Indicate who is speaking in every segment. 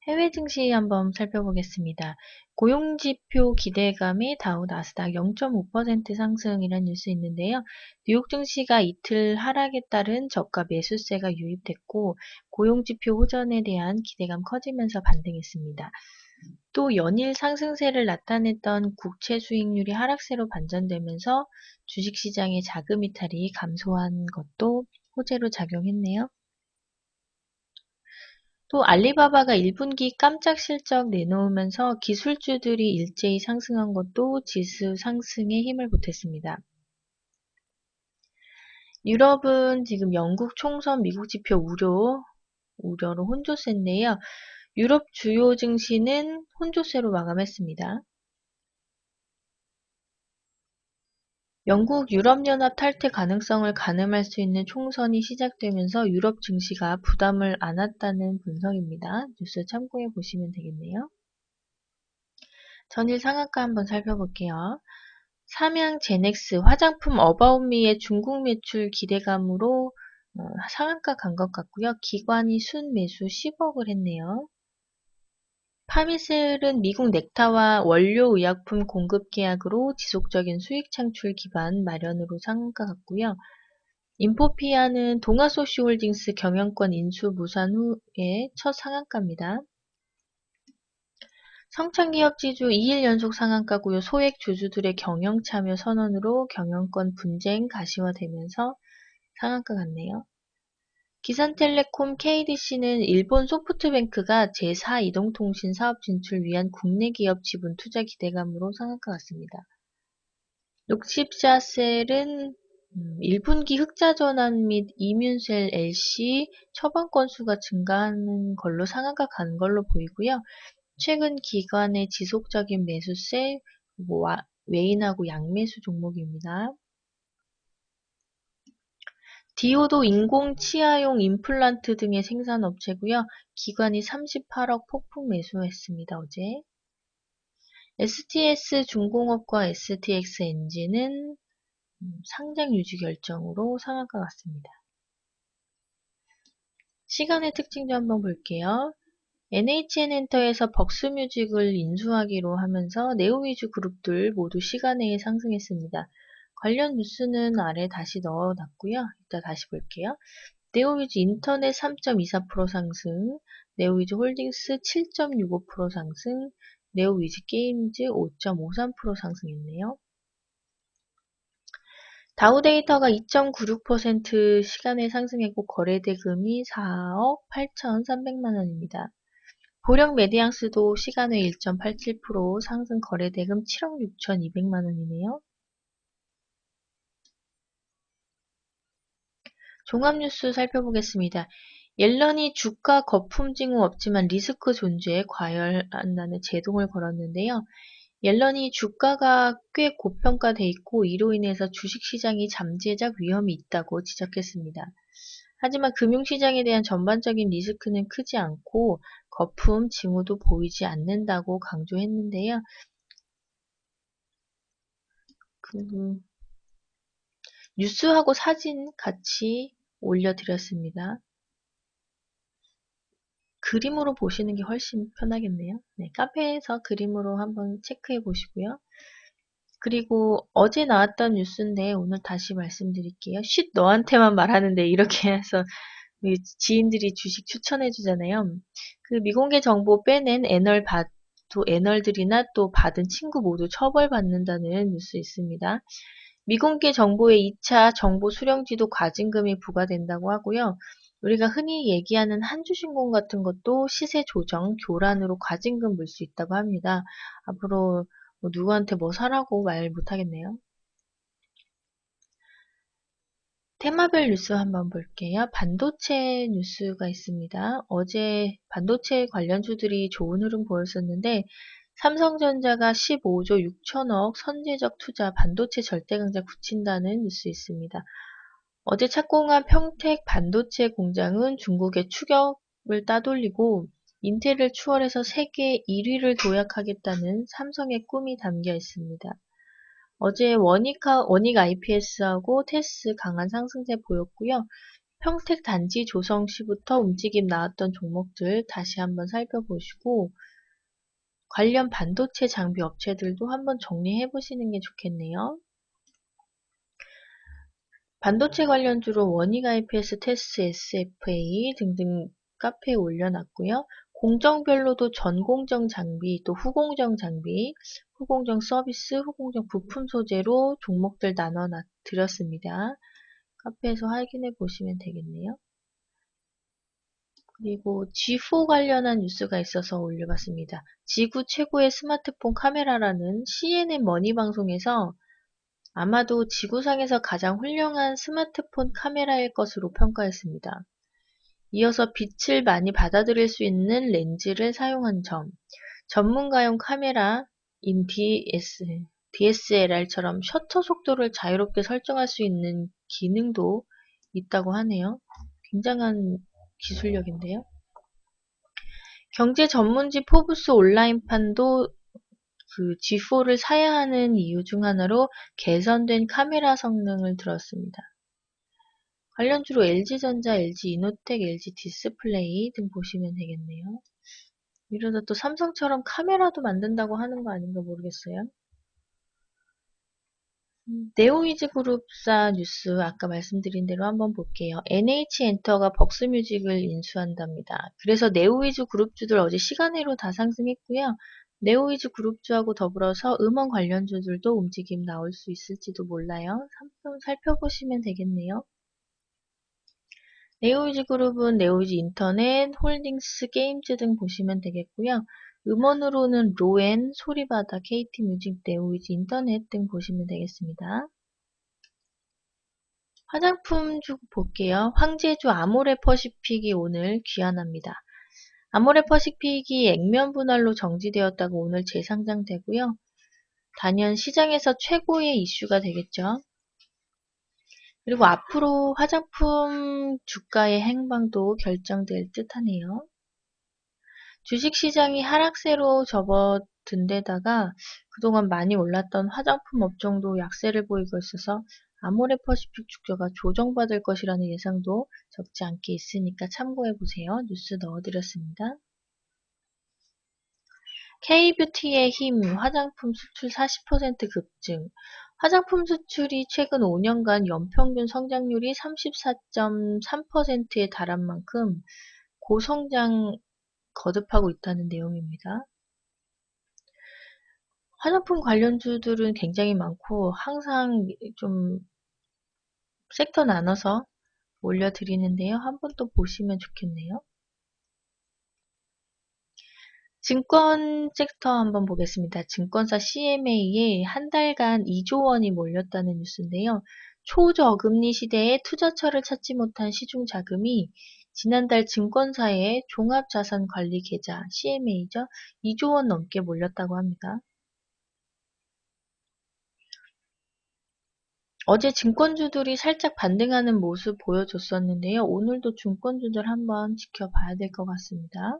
Speaker 1: 해외 증시 한번 살펴보겠습니다. 고용지표 기대감에 다우 나스닥 0.5% 상승이라는 뉴스 있는데요. 뉴욕 증시가 이틀 하락에 따른 저가 매수세가 유입됐고 고용지표 호전에 대한 기대감 커지면서 반등했습니다. 또 연일 상승세를 나타냈던 국채 수익률이 하락세로 반전되면서 주식시장의 자금 이탈이 감소한 것도 호재로 작용했네요. 또 알리바바가 1분기 깜짝 실적 내놓으면서 기술주들이 일제히 상승한 것도 지수 상승에 힘을 보탰습니다. 유럽은 지금 영국 총선 미국 지표 우려로 혼조세인데요. 유럽 주요 증시는 혼조세로 마감했습니다. 영국 유럽연합 탈퇴 가능성을 가늠할 수 있는 총선이 시작되면서 유럽 증시가 부담을 안았다는 분석입니다. 뉴스 참고해 보시면 되겠네요. 전일 상한가 한번 살펴볼게요. 삼양 제넥스 화장품 어바웃미의 중국 매출 기대감으로 상한가 간 것 같고요. 기관이 순매수 10억을 했네요. 파미셀은 미국 넥타와 원료 의약품 공급 계약으로 지속적인 수익 창출 기반 마련으로 상한가 같고요. 인포피아는 동아소시홀딩스 경영권 인수 무산 후에 첫 상한가입니다. 성창기업 지주 2일 연속 상한가고요. 소액 주주들의 경영 참여 선언으로 경영권 분쟁 가시화되면서 상한가 같네요. 기산텔레콤 KDC는 일본 소프트뱅크가 제4 이동통신 사업 진출 위한 국내 기업 지분 투자 기대감으로 상한가 같습니다. 녹십샤셀은 1분기 흑자 전환 및 이뮨셀 LC 처방 건수가 증가하는 걸로 상한가 간 걸로 보이고요. 최근 기관의 지속적인 매수세, 외인하고 양매수 종목입니다. 디오도 인공 치아용 임플란트 등의 생산업체고요. 기관이 38억 폭풍 매수했습니다. 어제. STS 중공업과 STX 엔진은 상장 유지 결정으로 상한가 같습니다. 시간의 특징도 한번 볼게요. NHN엔터에서 벅스뮤직을 인수하기로 하면서 네오위즈 그룹들 모두 시간외에 상승했습니다. 관련 뉴스는 아래 다시 넣어놨고요. 이따 다시 볼게요. 네오위즈 인터넷 3.24% 상승, 네오위즈 홀딩스 7.65% 상승, 네오위즈 게임즈 5.53% 상승했네요. 다우데이터가 2.96% 시간에 상승했고 거래대금이 4억 8,300만원입니다. 보령 메디앙스도 시간외 1.87% 상승 거래대금 7억 6,200만원이네요. 종합뉴스 살펴보겠습니다. 옐런이 주가 거품 징후 없지만 리스크 존재에 과열한다는 제동을 걸었는데요. 옐런이 주가가 꽤 고평가돼 있고 이로 인해서 주식시장이 잠재적 위험이 있다고 지적했습니다. 하지만 금융시장에 대한 전반적인 리스크는 크지 않고 거품 징후도 보이지 않는다고 강조했는데요. 뉴스하고 사진 같이 올려드렸습니다. 그림으로 보시는 게 훨씬 편하겠네요. 네, 카페에서 그림으로 한번 체크해 보시고요. 그리고 어제 나왔던 뉴스인데 오늘 다시 말씀드릴게요. 쉿 너한테만 말하는데 이렇게 해서 지인들이 주식 추천해 주잖아요. 그 미공개 정보 빼낸 애널들이나 또 받은 친구 모두 처벌받는다는 뉴스 있습니다. 미공개 정보의 2차 정보 수령지도 과징금이 부과된다고 하고요. 우리가 흔히 얘기하는 한주 신공 같은 것도 시세 조정, 교란으로 과징금 물 수 있다고 합니다. 앞으로 누구한테 뭐 사라고 말 못하겠네요. 테마별 뉴스 한번 볼게요. 반도체 뉴스가 있습니다. 어제 반도체 관련주들이 좋은 흐름 보였었는데 삼성전자가 15조 6천억 선제적 투자 반도체 절대강자 굳힌다는 뉴스 있습니다. 어제 착공한 평택 반도체 공장은 중국의 추격을 따돌리고 인텔을 추월해서 세계 1위를 도약하겠다는 삼성의 꿈이 담겨 있습니다. 어제 원익 IPS하고 테스 강한 상승세 보였고요. 평택 단지 조성 시부터 움직임 나왔던 종목들 다시 한번 살펴보시고 관련 반도체 장비 업체들도 한번 정리해 보시는 게 좋겠네요. 반도체 관련주로 원익IPS, 테스, SFA 등등 카페에 올려놨고요. 공정별로도 전공정 장비, 또 후공정 장비, 후공정 서비스, 후공정 부품 소재로 종목들 나눠 드렸습니다. 카페에서 확인해 보시면 되겠네요. 그리고 G4 관련한 뉴스가 있어서 올려봤습니다. 지구 최고의 스마트폰 카메라라는 CNN 머니 방송에서 아마도 지구상에서 가장 훌륭한 스마트폰 카메라일 것으로 평가했습니다. 이어서 빛을 많이 받아들일 수 있는 렌즈를 사용한 점, 전문가용 카메라인 DSLR처럼 셔터 속도를 자유롭게 설정할 수 있는 기능도 있다고 하네요. 굉장한 기술력인데요. 경제 전문지 포브스 온라인판도 그 G4를 사야 하는 이유 중 하나로 개선된 카메라 성능을 들었습니다. 관련주로 LG전자, LG이노텍, LG디스플레이 등 보시면 되겠네요. 이러다 또 삼성처럼 카메라도 만든다고 하는 거 아닌가 모르겠어요. 네오위즈 그룹사 뉴스 아까 말씀드린 대로 한번 볼게요. NH엔터가 벅스뮤직을 인수한답니다. 그래서 네오위즈 그룹주들 어제 시간외로 다 상승했고요. 네오위즈 그룹주하고 더불어서 음원 관련주들도 움직임 나올 수 있을지도 몰라요. 한번 살펴보시면 되겠네요. 네오위즈 그룹은 네오위즈 인터넷, 홀딩스, 게임즈 등 보시면 되겠고요. 음원으로는 로엔, 소리바다, KT뮤직, 네오위즈 인터넷 등 보시면 되겠습니다. 화장품주 볼게요. 황제주 아모레퍼시픽이 오늘 귀환합니다. 아모레퍼시픽이 액면 분할로 정지되었다고 오늘 재상장되고요. 단연 시장에서 최고의 이슈가 되겠죠. 그리고 앞으로 화장품 주가의 행방도 결정될 듯하네요. 주식시장이 하락세로 접어든 데다가 그동안 많이 올랐던 화장품 업종도 약세를 보이고 있어서 아모레퍼시픽 주가가 조정받을 것이라는 예상도 적지 않게 있으니까 참고해보세요. 뉴스 넣어드렸습니다. K뷰티의 힘, 화장품 수출 40% 급증. 화장품 수출이 최근 5년간 연평균 성장률이 34.3%에 달한 만큼 고성장 거듭하고 있다는 내용입니다. 화장품 관련주들은 굉장히 많고 항상 좀 섹터 나눠서 올려드리는데요. 한번 또 보시면 좋겠네요. 증권 섹터 한번 보겠습니다. 증권사 CMA에 한 달간 2조 원이 몰렸다는 뉴스인데요. 초저금리 시대에 투자처를 찾지 못한 시중 자금이 지난달 증권사의 종합자산관리 계좌 CMA죠. 2조 원 넘게 몰렸다고 합니다. 어제 증권주들이 살짝 반등하는 모습 보여줬었는데요. 오늘도 증권주들 한번 지켜봐야 될 것 같습니다.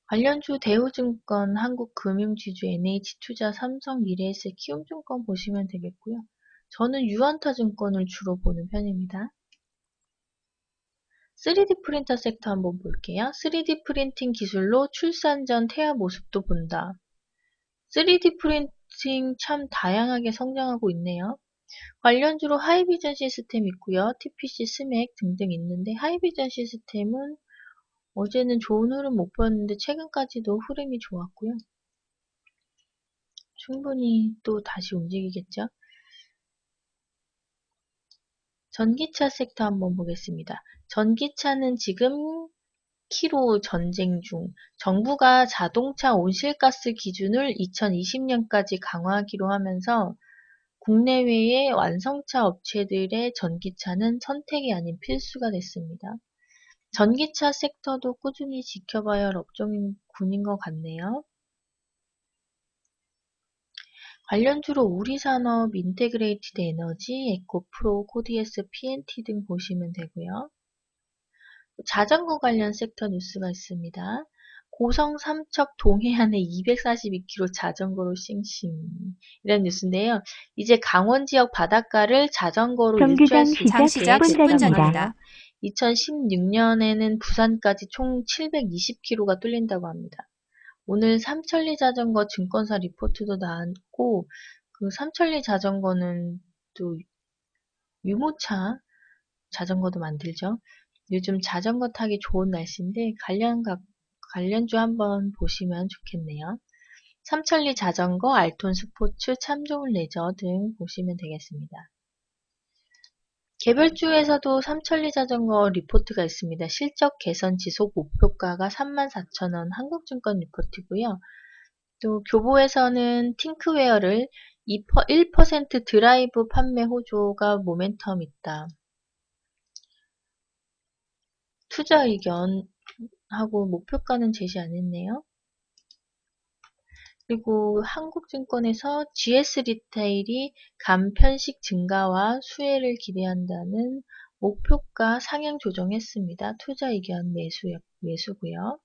Speaker 1: 관련주 대우증권, 한국금융지주, NH투자, 삼성, 미래에셋, 키움증권 보시면 되겠고요. 저는 유안타증권을 주로 보는 편입니다. 3D 프린터 섹터 한번 볼게요. 3D 프린팅 기술로 출산 전 태아 모습도 본다. 3D 프린팅 참 다양하게 성장하고 있네요. 관련주로 하이비전 시스템 있고요. TPC, 스맥 등등 있는데 하이비전 시스템은 어제는 좋은 흐름 못 보였는데 최근까지도 흐름이 좋았고요. 충분히 또 다시 움직이겠죠. 전기차 섹터 한번 보겠습니다. 전기차는 지금 키로 전쟁 중, 정부가 자동차 온실가스 기준을 2020년까지 강화하기로 하면서 국내외의 완성차 업체들의 전기차는 선택이 아닌 필수가 됐습니다. 전기차 섹터도 꾸준히 지켜봐야 할 업종군인 것 같네요. 관련주로 우리산업, 인테그레이티드 에너지, 에코프로, 코디에스, PNT 등 보시면 되고요. 자전거 관련 섹터 뉴스가 있습니다. 고성 삼척 동해안에 242km 자전거로 싱싱. 이런 뉴스인데요. 이제 강원 지역 바닷가를 자전거로 일주할
Speaker 2: 경기장
Speaker 1: 수 있게
Speaker 2: 시작
Speaker 3: 시작
Speaker 2: 10분
Speaker 3: 10분
Speaker 2: 전입니다.
Speaker 3: 전입니다.
Speaker 1: 2016년에는 부산까지 총 720km가 뚫린다고 합니다. 오늘 삼천리 자전거 증권사 리포트도 나왔고, 그 삼천리 자전거는 또 유모차 자전거도 만들죠. 요즘 자전거 타기 좋은 날씨인데 관련주 한번 보시면 좋겠네요. 삼천리 자전거, 알톤 스포츠, 참좋은 레저 등 보시면 되겠습니다. 개별주에서도 삼천리 자전거 리포트가 있습니다. 실적 개선 지속 목표가가 34,000원 한국증권 리포트고요. 또 교보에서는 팅크웨어를 1% 드라이브 판매 호조가 모멘텀 있다. 투자 의견하고 목표가는 제시 안 했네요. 그리고 한국증권에서 GS 리테일이 간편식 증가와 수혜를 기대한다는 목표가 상향 조정했습니다. 투자 의견 매수고요.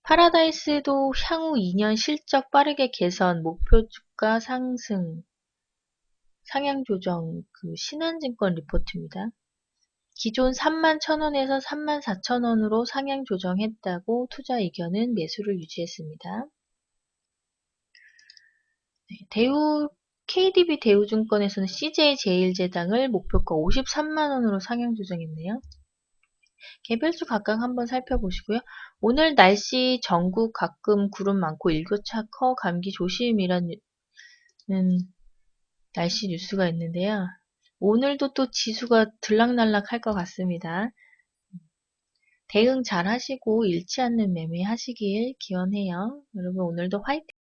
Speaker 1: 파라다이스도 향후 2년 실적 빠르게 개선, 목표 주가 상승, 상향 조정, 신한증권 리포트입니다. 기존 31,000원에서 34,000원으로 상향 조정했다고 투자 의견은 매수를 유지했습니다. KDB 대우증권에서는 CJ제일제당을 목표가 53만원으로 상향 조정했네요. 개별주 각각 한번 살펴보시고요. 오늘 날씨 전국 가끔 구름 많고 일교차 커 감기 조심이라는 날씨 뉴스가 있는데요. 오늘도 또 지수가 들락날락 할 것 같습니다. 대응 잘 하시고 잃지 않는 매매 하시길 기원해요. 여러분 오늘도 화이팅!